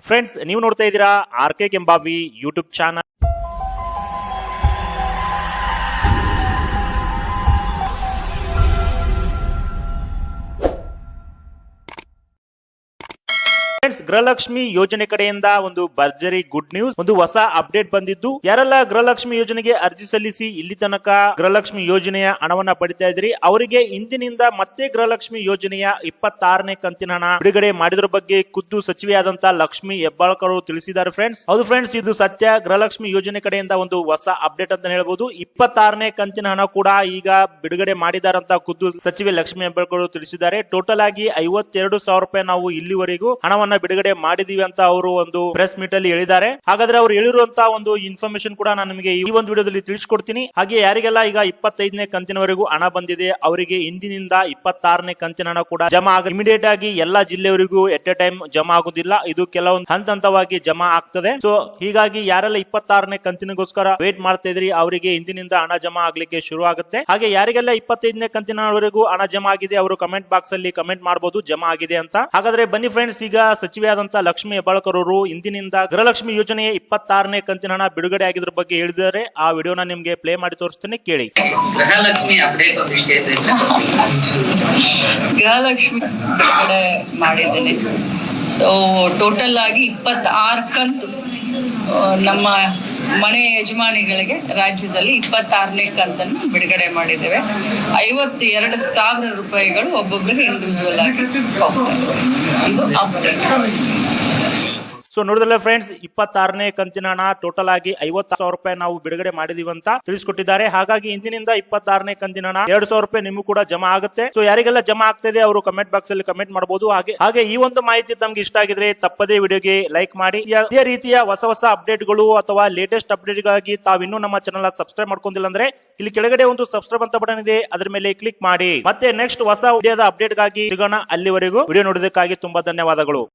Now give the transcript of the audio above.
Friends, ನೀವು ನೋಡ್ತಾ ಇದ್ದೀರಾ RK Kembhavi YouTube channel. Friends, Gruhalakshmi ಯೋಜನೆ ಕಡೆಯಿಂದ ಒಂದು ಭರ್ಜರಿ ಗುಡ್ ನ್ಯೂಸ್, ಒಂದು ಹೊಸ ಅಪ್ಡೇಟ್ ಬಂದಿದ್ದು, ಯಾರೆಲ್ಲ ಗೃಹಲಕ್ಷ್ಮಿ ಯೋಜನೆಗೆ ಅರ್ಜಿ ಸಲ್ಲಿಸಿ ಇಲ್ಲಿ ತನಕ ಗೃಹಲಕ್ಷ್ಮಿ ಯೋಜನೆಯ ಹಣವನ್ನ ಪಡಿತಾ ಇದ್ರಿ, ಅವರಿಗೆ ಇಂದಿನಿಂದ ಮತ್ತೆ ಗೃಹಲಕ್ಷ್ಮಿ ಯೋಜನೆಯ 26ನೇ ಕಂತಿನ ಹಣ ಬಿಡುಗಡೆ ಮಾಡಿದ್ರ ಬಗ್ಗೆ ಖುದ್ದು ಸಚಿವೆಯಾದಂತ ಲಕ್ಷ್ಮಿ ಹೆಬ್ಬಾಳ್ಕರ್ ತಿಳಿಸಿದ್ದಾರೆ. ಫ್ರೆಂಡ್ಸ್, ಹೌದು ಫ್ರೆಂಡ್ಸ್, ಇದು ಸತ್ಯ. ಗೃಹಲಕ್ಷ್ಮಿ ಯೋಜನೆ ಕಡೆಯಿಂದ ಒಂದು ಹೊಸ ಅಪ್ಡೇಟ್ ಅಂತ ಹೇಳ್ಬೋದು. 26ನೇ ಕಂತಿನ ಹಣ ಕೂಡ ಈಗ ಬಿಡುಗಡೆ ಮಾಡಿದಾರಂತ ಖುದ್ದು ಸಚಿವೆ ಲಕ್ಷ್ಮಿ ಹೆಬ್ಬಾಳ್ಕರ್ ತಿಳಿಸಿದ್ದಾರೆ. ಟೋಟಲ್ ಆಗಿ 52,000 ರೂಪಾಯಿ ನಾವು ಇಲ್ಲಿವರೆಗೂ ಹಣವನ್ನ ಬಿಡುಗಡೆ ಮಾಡಿದೀವಿ ಅಂತ ಅವರು ಒಂದು ಪ್ರೆಸ್ ಮೀಟ್ ಅಲ್ಲಿ ಹೇಳಿದ್ದಾರೆ. ಹಾಗಾದ್ರೆ ಅವರು ಹೇಳಿರುವಂತಹ ಒಂದು ಇನ್ಫಾರ್ಮೇಶನ್ ಕೂಡ ನಾನು ನಿಮಗೆ ಈ ಒಂದು ವಿಡಿಯೋದಲ್ಲಿ ತಿಳಿಸ್ಕೊಡ್ತೀನಿ. ಹಾಗೆ ಯಾರಿಗೆಲ್ಲ ಈಗ 25ನೇ ಕಂತಿನವರೆಗೂ ಹಣ ಬಂದಿದೆ ಅವರಿಗೆ ಇಂದಿನಿಂದ 26ನೇ ಕಂತಿನ ಹಣ ಕೂಡ ಜಮಾ ಆಗ ಇಮಿಡಿಯೇಟ್ ಆಗಿ ಎಲ್ಲಾ ಜಿಲ್ಲೆಯವರಿಗೂ ಎಟ್ ಎ ಟೈಮ್ ಜಮಾ ಆಗುದಿಲ್ಲ. ಇದು ಕೆಲವೊಂದು ಹಂತವಾಗಿ ಜಮಾ ಆಗ್ತದೆ. ಸೊ ಹೀಗಾಗಿ ಯಾರೆಲ್ಲ 26ನೇ ಕಂತಿನಗೋಸ್ಕರ ವೇಟ್ ಮಾಡ್ತಾ ಇದ್ರಿ ಅವರಿಗೆ ಇಂದಿನಿಂದ ಹಣ ಜಮಾ ಆಗ್ಲಿಕ್ಕೆ ಶುರು ಆಗುತ್ತೆ. ಹಾಗೆ ಯಾರಿಗೆಲ್ಲ 25ನೇ ಕಂತಿನವರೆಗೂ ಹಣ ಜಮಾ ಆಗಿದೆ ಅವರು ಕಮೆಂಟ್ ಬಾಕ್ಸ್ ಅಲ್ಲಿ ಕಮೆಂಟ್ ಮಾಡಬಹುದು ಜಮಾ ಆಗಿದೆ ಅಂತ. ಹಾಗಾದ್ರೆ ಬನ್ನಿ ಫ್ರೆಂಡ್ಸ್, ಈಗ ಸಚಿವೆಯಾದಂತ ಲಕ್ಷ್ಮಿ ಹೆಬ್ಬಾಳ್ಕರ್ ಅವರು ಇಂದಿನಿಂದ ಗೃಹಲಕ್ಷ್ಮಿ ಯೋಜನೆಯ 26ನೇ ಕಂತಿನ ಹಣ ಬಿಡುಗಡೆ ಆಗಿದ್ರ ಬಗ್ಗೆ ಹೇಳಿದ್ದಾರೆ. ಆ ವಿಡಿಯೋನ ನಿಮ್ಗೆ ಪ್ಲೇ ಮಾಡಿ ತೋರಿಸ್ತೀನಿ, ಕೇಳಿ. ಗೃಹಲಕ್ಷ್ಮಿ ಅಪ್ಡೇಟ್ ಗೃಹಲಕ್ಷ್ಮಿ ಬಿಡುಗಡೆ ಮಾಡಿದ್ದೇನೆ. ಸೊ ಟೋಟಲ್ ಆಗಿ 26 ಕಂತು ನಮ್ಮ ಮನೆ ಯಜಮಾನಿಗಳಿಗೆ ರಾಜ್ಯದಲ್ಲಿ 26ನೇ ಕಂತನ್ನು ಬಿಡುಗಡೆ ಮಾಡಿದ್ದೇವೆ. 52,000 ರೂಪಾಯಿಗಳು ಒಬ್ಬೊಬ್ಬರಿಗೆ ಇಂಡಿವಿಜುವಲ್ ಆಗಿ ಹೋಗ್ತದೆ. ಇದು ಅಪ್ಡೇಟ್. ಸೊ ನೋಡಿದ್ರಲ್ಲ ಫ್ರೆಂಡ್ಸ್, 26ನೇ ಕಂತಿನ ಹಣ ಟೋಟಲ್ ಆಗಿ 50,000 ರೂಪಾಯಿ ನಾವು ಬಿಡುಗಡೆ ಮಾಡಿದೀವಿ ಅಂತ ತಿಳಿಸ್ಕೊಟ್ಟಿದ್ದಾರೆ. ಹಾಗಾಗಿ ಇಂದಿನಿಂದ 26ನೇ ಕಂತಿನ ಹಣ 2,000 ರೂಪಾಯಿ ನಿಮಗೂ ಕೂಡ ಜಮಾ ಆಗುತ್ತೆ. ಸೊ ಯಾರಿಗೆಲ್ಲ ಜಮಾ ಆಗ್ತಿದೆ ಅವರು ಕಮೆಂಟ್ ಬಾಕ್ಸ್ ಅಲ್ಲಿ ಕಮೆಂಟ್ ಮಾಡಬಹುದು. ಹಾಗೆ ಈ ಒಂದು ಮಾಹಿತಿ ತಮ್ಗೆ ಇಷ್ಟ ಆಗಿದ್ರೆ ತಪ್ಪದೇ ವಿಡಿಯೋಗೆ ಲೈಕ್ ಮಾಡಿ. ಇದೇ ರೀತಿಯ ಹೊಸ ಅಪ್ಡೇಟ್ ಗಳು ಅಥವಾ ಲೇಟೆಸ್ಟ್ ಅಪ್ಡೇಟ್ ಗಾಗಿ ತಾವಿನ್ನೂ ನಮ್ಮ ಚಾನಲ್ ಸಬ್ಸ್ಕ್ರೈಬ್ ಮಾಡ್ಕೊಂಡಿಲ್ಲ ಅಂದ್ರೆ ಇಲ್ಲಿ ಕೆಳಗಡೆ ಒಂದು ಸಬ್ಸ್ಕ್ರೈಬ್ ಅಂತ ಬಟನ್ ಇದೆ, ಅದರ ಮೇಲೆ ಕ್ಲಿಕ್ ಮಾಡಿ. ಮತ್ತೆ ನೆಕ್ಸ್ಟ್ ಹೊಸ ವಿಡಿಯೋದ ಅಪ್ಡೇಟ್ ಗಾಗಿ ಸಿಗೋಣ. ಅಲ್ಲಿವರೆಗೂ ವಿಡಿಯೋ ನೋಡೋದಕ್ಕಾಗಿ ತುಂಬಾ ಧನ್ಯವಾದಗಳು.